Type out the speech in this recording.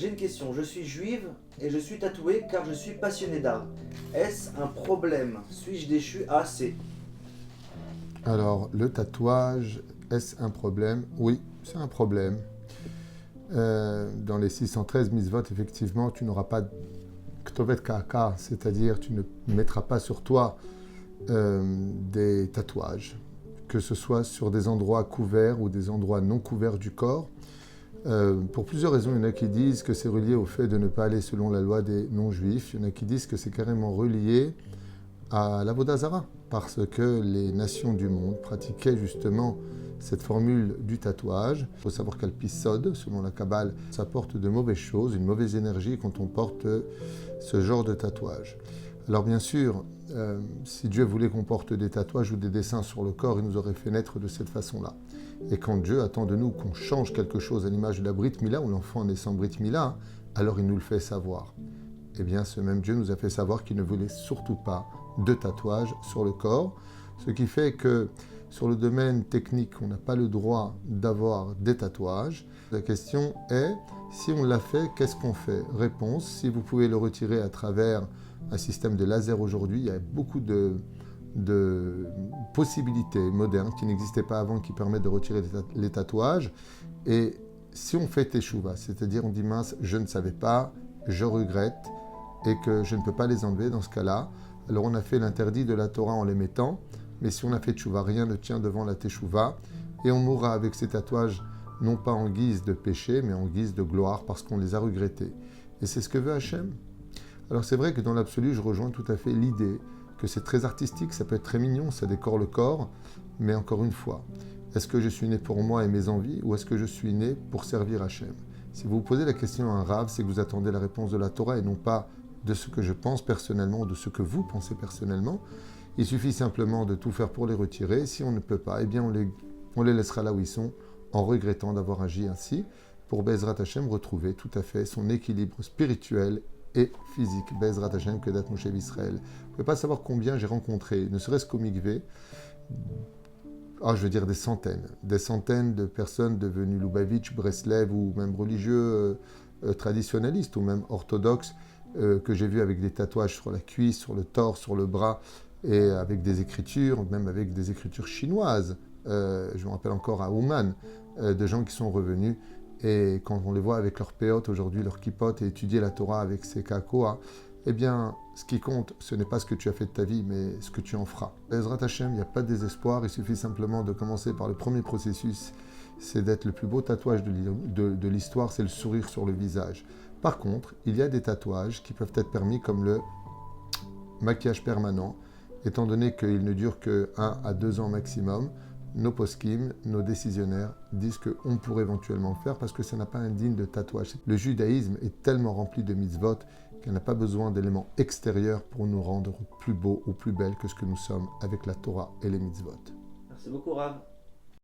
j'ai une question. Je suis juive et je suis tatouée car je suis passionnée d'art. Est-ce un problème? Suis-je déchu? Ah, c'est. Alors, le tatouage, est-ce un problème? Oui, c'est un problème. Dans les 613 mitzvot, effectivement, tu n'auras pas ktovet ka'aka, c'est-à-dire tu ne mettras pas sur toi des tatouages, que ce soit sur des endroits couverts ou des endroits non couverts du corps. Pour plusieurs raisons, il y en a qui disent que c'est relié au fait de ne pas aller selon la loi des non-juifs. Il y en a qui disent que c'est carrément relié à l'Avoda Zara, parce que les nations du monde pratiquaient justement cette formule du tatouage. Il faut savoir qu'Al-Pisod, selon la Kabbale, ça porte de mauvaises choses, une mauvaise énergie quand on porte ce genre de tatouage. Alors bien sûr, si Dieu voulait qu'on porte des tatouages ou des dessins sur le corps, il nous aurait fait naître de cette façon-là. Et quand Dieu attend de nous qu'on change quelque chose à l'image de la Brit Mila, ou l'enfant naît sans Brit Mila, alors il nous le fait savoir. Eh bien, ce même Dieu nous a fait savoir qu'il ne voulait surtout pas de tatouages sur le corps, ce qui fait que sur le domaine technique, on n'a pas le droit d'avoir des tatouages. La question est, si on l'a fait, qu'est-ce qu'on fait? Réponse, si vous pouvez le retirer à travers un système de laser aujourd'hui, il y a beaucoup de possibilités modernes qui n'existaient pas avant, qui permettent de retirer les tatouages. Et si on fait teshuva, c'est-à-dire on dit mince, je ne savais pas, je regrette, et que je ne peux pas les enlever dans ce cas-là, alors on a fait l'interdit de la Torah en les mettant, mais si on a fait teshuva, rien ne tient devant la teshuva, et on mourra avec ces tatouages, non pas en guise de péché, mais en guise de gloire, parce qu'on les a regrettés. Et c'est ce que veut Hachem. Alors c'est vrai que dans l'absolu, je rejoins tout à fait l'idée que c'est très artistique, ça peut être très mignon, ça décore le corps, mais encore une fois, est-ce que je suis né pour moi et mes envies, ou est-ce que je suis né pour servir Hachem? Si vous vous posez la question à un rave, c'est que vous attendez la réponse de la Torah et non pas de ce que je pense personnellement ou de ce que vous pensez personnellement. Il suffit simplement de tout faire pour les retirer. Si on ne peut pas, eh bien on les laissera là où ils sont, en regrettant d'avoir agi ainsi, pour Bezrat Hashem retrouver tout à fait son équilibre spirituel et physique. Bezrat Hashem Kedat Moshe Israël. Vous ne pouvez pas savoir combien j'ai rencontré, ne serait-ce qu'au Mikvé, je veux dire des centaines de personnes devenues Lubavitch, Breslev ou même religieux traditionnalistes ou même orthodoxes que j'ai vus avec des tatouages sur la cuisse, sur le torse, sur le bras et avec des écritures, même avec des écritures chinoises. Je me rappelle encore à Ouman, de gens qui sont revenus et quand on les voit avec leurs péotes aujourd'hui, leurs kippotes et étudier la Torah avec ses kakoa, eh bien, ce qui compte, ce n'est pas ce que tu as fait de ta vie, mais ce que tu en feras. Ezrat Hashem, il n'y a pas de désespoir, il suffit simplement de commencer par le premier processus, c'est d'être le plus beau tatouage de l'histoire, c'est le sourire sur le visage. Par contre, il y a des tatouages qui peuvent être permis comme le maquillage permanent, étant donné qu'il ne dure que 1 à 2 ans maximum. Nos poskim, nos décisionnaires disent qu'on pourrait éventuellement le faire parce que ça n'a pas un digne de tatouage. Le judaïsme est tellement rempli de mitzvot qu'elle n'a pas besoin d'éléments extérieurs pour nous rendre plus beaux ou plus belles que ce que nous sommes avec la Torah et les mitzvot. Merci beaucoup, Rav.